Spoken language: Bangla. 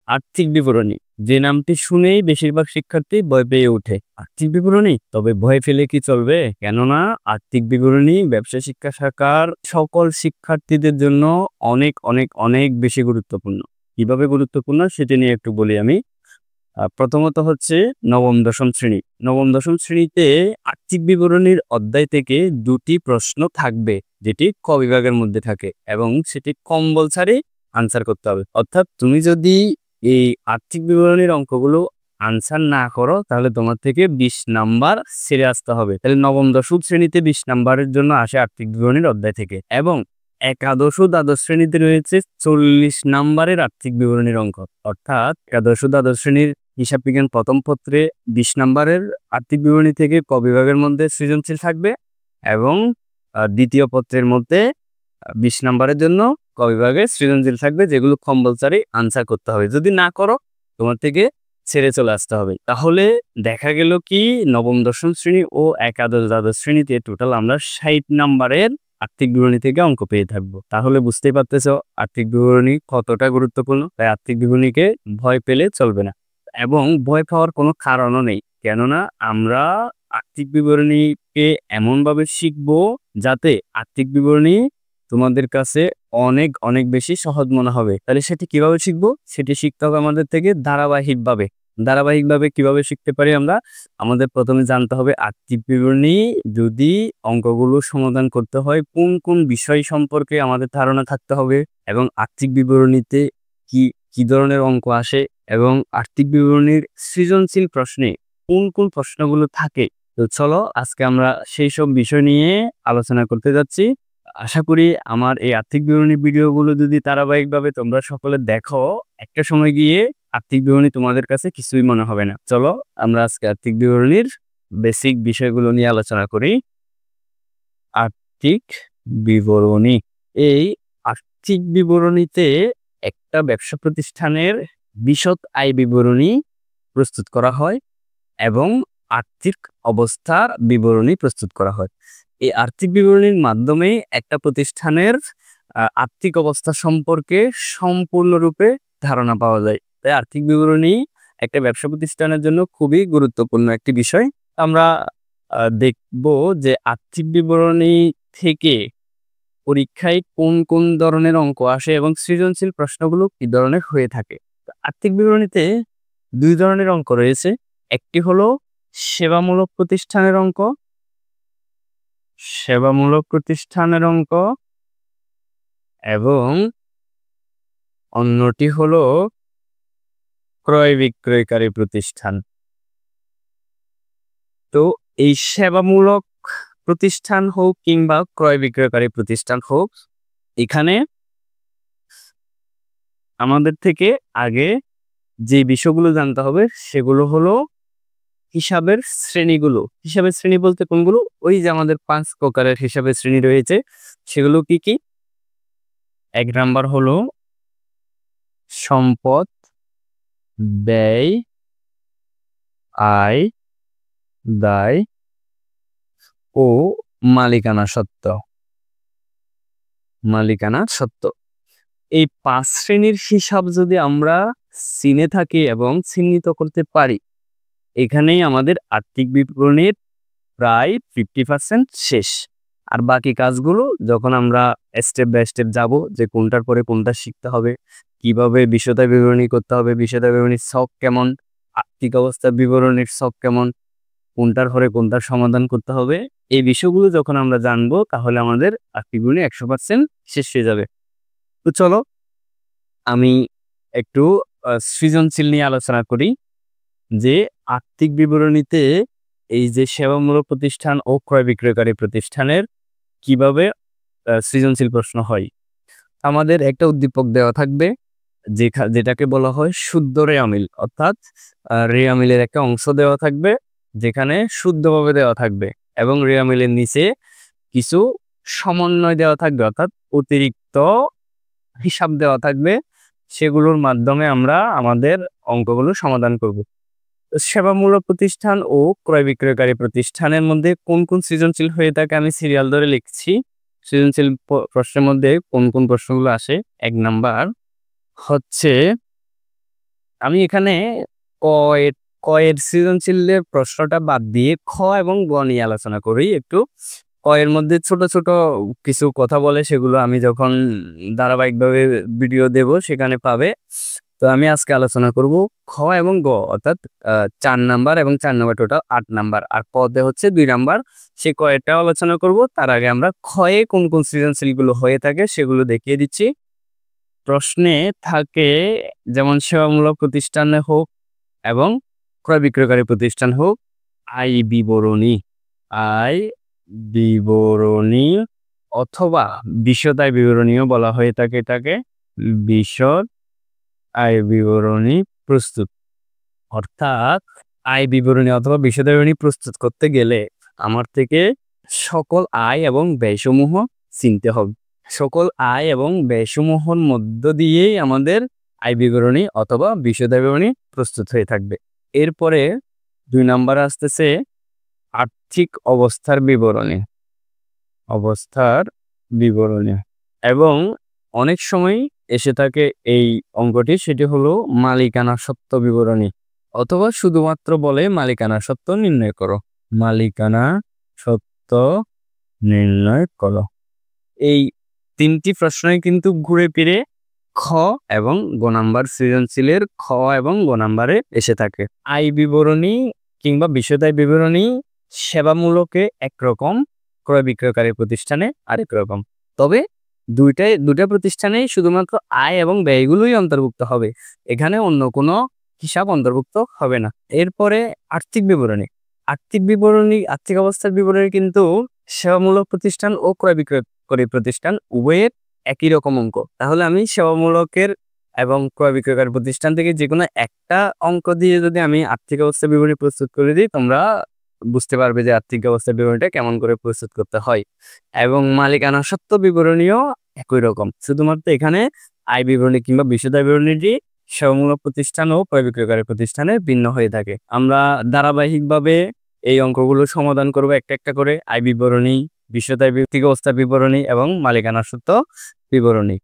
আর্থিক বিবরণী, যে নামটি শুনেই বেশিরভাগ শিক্ষার্থী ভয় পেয়ে ওঠে। আর্থিক বিবরণী? তবে ভয় পেলে কি চলবে? কেননা আর্থিক বিবরণী ব্যবসা শিক্ষা শাখার সকল শিক্ষার্থীদের জন্য অনেক অনেক অনেক বেশি গুরুত্বপূর্ণ। কিভাবে গুরুত্বপূর্ণ সেটা নিয়ে একটু বলি আমি। প্রথমত হচ্ছে নবম-দশম শ্রেণী। নবম-দশম শ্রেণীতে আর্থিক বিবরণীর অধ্যায় থেকে ২ টি প্রশ্ন থাকবে, যেটি ক বিভাগের মধ্যে থাকে এবং সেটি কম্পালসারি আনসার করতে হবে। অর্থাৎ তুমি যদি এই আর্থিক বিবরণীর অঙ্কগুলো আনসার না করো তাহলে তোমার থেকে ২০ নাম্বার ছেড়ে আসতে হবে। তাহলে নবম-দশম শ্রেণীতে ২০ নাম্বারের জন্য আসে আর্থিক বিবরণীর অধ্যায় থেকে এবং একাদশ ও দ্বাদশ শ্রেণীতে রয়েছে ৪০ নাম্বারের আর্থিক বিবরণীর অঙ্ক। অর্থাৎ একাদশ ও দ্বাদশ শ্রেণীর হিসাব বিজ্ঞান প্রথম পত্রে ২০ নাম্বারের আর্থিক বিবরণী থেকে ক বিভাগের মধ্যে সৃজনশীল থাকবে এবং দ্বিতীয় পত্রের মধ্যে ২০ নাম্বারের জন্য ক বিভাগে সৃজনশীল থাকবে, যেগুলো কম্পালসারি আনসার করতে হবে। যদি না করো তোমার থেকে ছেড়ে চলে আসতে হবে। তাহলে দেখা গেল কি নবম-দশম শ্রেণী ও একাদশ দ্বাদশ শ্রেণীতে টোটাল আমরা ৬০ নাম্বারের আর্থিক বিবরণী থেকে অঙ্ক পেয়ে থাকবো। তাহলে বুঝতেই পারতেছো আর্থিক বিবরণী কতটা গুরুত্বপূর্ণ। তাই আর্থিক বিবরণীকে ভয় পেলে চলবে না এবং ভয় পাওয়ার কোনো কারণও নেই। কেননা আমরা আর্থিক বিবরণীকে এমনভাবে শিখবো যাতে আর্থিক বিবরণী তোমাদের কাছে অনেক অনেক বেশি সহজ মনে হবে। তাহলে সেটি কিভাবে শিখবো? সেটি শিখতে হবে আমাদের থেকে ধারাবাহিকভাবে। ধারাবাহিকভাবে কিভাবে শিখতে পারি আমরা? আমাদের প্রথমে জানতে হবে আর্থিক বিবরণী যদি অঙ্কগুলো সমাধান করতে হয় কোন কোন বিষয় সম্পর্কে আমাদের ধারণা থাকতে হবে এবং আর্থিক বিবরণীতে কি কি ধরনের অঙ্ক আসে এবং আর্থিক বিবরণীর সৃজনশীল প্রশ্নে কোন কোন প্রশ্নগুলো থাকে। তো চলো আজকে আমরা সেই সব বিষয় নিয়ে আলোচনা করতে যাচ্ছি। আশা করি আমার এই আর্থিক বিবরণী ভিডিওগুলো যদি ধারাবাহিকভাবে তোমরা সকলে দেখো, একটা সময় গিয়ে আর্থিক বিবরণী তোমাদের কাছে কিছুই মনে হবে না। চলো আমরা আজকে আর্থিক বিবরণীর বেসিক বিষয়গুলো নিয়ে আলোচনা করি। আর্থিক বিবরণী, এই আর্থিক বিবরণীতে একটা ব্যবসা প্রতিষ্ঠানের বিশদ আয় বিবরণী প্রস্তুত করা হয় এবং আর্থিক অবস্থার বিবরণী প্রস্তুত করা হয়। এই আর্থিক বিবরণীর মাধ্যমে একটা প্রতিষ্ঠানের আর্থিক অবস্থা সম্পর্কে সম্পূর্ণরূপে ধারণা পাওয়া যায়। তাই আর্থিক বিবরণী একটা ব্যবসা প্রতিষ্ঠানের জন্য খুবই গুরুত্বপূর্ণ একটি বিষয়। আমরা দেখব যে আর্থিক বিবরণী থেকে পরীক্ষায় কোন কোন ধরনের অঙ্ক আসে এবং সৃজনশীল প্রশ্নগুলো কি ধরনের হয়ে থাকে। আর্থিক বিবরণীতে ২ ধরনের অঙ্ক রয়েছে। একটি হলো সেবামূলক প্রতিষ্ঠানের অঙ্ক, সেবামূলক প্রতিষ্ঠানের অঙ্ক এবং অন্যটি হলো ক্রয় বিক্রয়কারী প্রতিষ্ঠান। তো এই সেবামূলক প্রতিষ্ঠান হোক কিংবা ক্রয় বিক্রয়কারী প্রতিষ্ঠান হোক, এখানে আমাদের থেকে আগে যে বিষয়গুলো জানতে হবে সেগুলো হলো হিসাবের শ্রেণীগুলো। হিসাবের শ্রেণী বলতে কোনগুলো? ওই যে আমাদের ৫ প্রকারের হিসাবের শ্রেণী রয়েছে, সেগুলো কি কি? ১ নাম্বার হলো সম্পদ, ব্যয়, আয়, দায় ও মালিকানা সত্ত্ব। মালিকানা সত্ত্ব, এই ৫ শ্রেণীর হিসাব যদি আমরা চিনে থাকি এবং চিহ্নিত করতে পারি, এখানেই আমাদের আর্থিক বিবরণীর প্রায় 50% শেষ। আর বাকি কাজগুলো যখন আমরা স্টেপ বাই স্টেপ যাব যে কোনটার পরে কোনটা শিখতে হবে, কিভাবে বিশদ আয় বিবরণী করতে হবে, বিশদ আয় বিবরণীর ছক কেমন, আর্থিক অবস্থার বিবরণীর ছক কেমন, কোনটার পরে কোনটার সমাধান করতে হবে, এই বিষয়গুলো যখন আমরা জানবো তাহলে আমাদের আর্থিক বিবরণী 100% শেষ হয়ে যাবে। তো চলো আমি একটু সৃজনশীল নিয়ে আলোচনা করি যে আর্থিক বিবরণীতে এই যে সেবামূলক প্রতিষ্ঠান ও ক্রয় বিক্রয়কারী প্রতিষ্ঠানের কিভাবে সৃজনশীল প্রশ্ন হয়। আমাদের একটা উদ্দীপক দেওয়া থাকবে যেটাকে বলা হয় শুদ্ধ রেয়ামিল, অর্থাৎ রেয়ামিলের একটা অংশ দেওয়া থাকবে যেখানে শুদ্ধভাবে দেওয়া থাকবে এবং রেয়ামিলের নিচে কিছু সমন্বয় দেওয়া থাকবে, অর্থাৎ অতিরিক্ত হিসাব দেওয়া থাকবে। সেগুলোর মাধ্যমে আমরা আমাদের অঙ্কগুলো সমাধান করব। সেবামূলক প্রতিষ্ঠান ও ক্রয় বিক্রয়কারী প্রতিষ্ঠানের মধ্যে কোন কোন সৃজনশীল হয়ে থাকে আমি সিরিয়াল ধরে লিখছি। সৃজনশীল প্রশ্নের মধ্যে কোন কোন প্রশ্নগুলো আসে? ১ নাম্বার হচ্ছে আমি এখানে ক এর ক এর সৃজনশীলের প্রশ্নটা বাদ দিয়ে খ এবং গ নিয়ে আলোচনা করি একটু। ক এর মধ্যে ছোট ছোট কিছু কথা বলে, সেগুলো আমি যখন ধারাবাহিকভাবে ভিডিও দেব সেখানে পাবে। তো আমি আজকে আলোচনা করব খ এবং গ, অর্থাৎ 4 নাম্বার এবং 4 নাম্বার টোটাল 8 নাম্বার, আর পদে হচ্ছে 2 নাম্বার। সে কয়টাও আলোচনা করব। তার আগে আমরা ক্ষয়ে কোন কোন সৃজনশীলগুলো হয়ে থাকে সেগুলো দেখিয়ে দিচ্ছি। প্রশ্নে থাকে যেমন সেবামূলক প্রতিষ্ঠানে হোক এবং ক্রয় বিক্রয়কারী প্রতিষ্ঠান হোক, আয় বিবরণী আয় বিবরণী অথবা বিশদ আয় বিবরণীও বলা হয়ে থাকে এটাকে। বিশদ আয় বিবরণী প্রস্তুত, অর্থাৎ আয় বিবরণী অথবা বিশদ আয় বিবরণী প্রস্তুত করতে গেলে আমার থেকে সকল আয় এবং ব্যয়সমূহ চিনতে হবে। সকল আয় এবং ব্যয়সমূহের মধ্য দিয়েই আমাদের আয় বিবরণী অথবা বিশদ আয় বিবরণী প্রস্তুত হয়ে থাকবে। এরপরে 2 নাম্বার আসতেছে আর্থিক অবস্থার বিবরণী, অবস্থার বিবরণী, এবং অনেক সময় এসে থাকে এই অঙ্কটি, সেটি হলো মালিকানা সত্ত্ব বিবরণী, অথবা শুধুমাত্র বলে মালিকানা সত্ত্ব নির্ণয় করো, মালিকানা সত্ত্ব নির্ণয় করো। এই 3টি প্রশ্নই কিন্তু ঘুরে ফিরে খ এবং গ নাম্বার সৃজনশীলের খ এবং গ নাম্বারে এসে থাকে। আয় বিবরণী কিংবা বিশদ আয় বিবরণী সেবামূলকে একরকম, ক্রয় বিক্রয়কারী প্রতিষ্ঠানে আরেক রকম। তবে দুটা প্রতিষ্ঠানেই শুধুমাত্র আয় এবং ব্যয়গুলোই অন্তর্ভুক্ত হবে, এখানে অন্য কোনো হিসাব অন্তর্ভুক্ত হবে না। এরপরে আর্থিক বিবরণী, আর্থিক অবস্থার বিবরণী কিন্তু সেবামূলক প্রতিষ্ঠান ও ক্রয় বিক্রয়কারী প্রতিষ্ঠান উভয়ের একই রকম অঙ্ক। তাহলে আমি সেবামূলকের এবং ক্রয় বিক্রয়কারী প্রতিষ্ঠান থেকে যে কোনো একটা অঙ্ক দিয়ে যদি আমি আর্থিক অবস্থার বিবরণী প্রস্তুত করে দিই, তোমরা বুঝতে পারবে যে আর্থিক অবস্থার বিবরণীটা কেমন করে প্রস্তুত করতে হয়। এবং মালিকানা সত্ত্ব বিবরণীও একই রকম, শুধুমাত্র এখানে আয় বিবরণী কিংবা বিশদ আয় বিবরণীটি সেবামূলক প্রতিষ্ঠান ও ক্রয় বিক্রয়কারী প্রতিষ্ঠানে ভিন্ন হয়ে থাকে। আমরা ধারাবাহিকভাবে এই অঙ্কগুলো সমাধান করব একটা একটা করে। আয় বিবরণী, বিশদ আয়, আর্থিক অবস্থা বিবরণী এবং মালিকানা সত্ত্ব বিবরণী।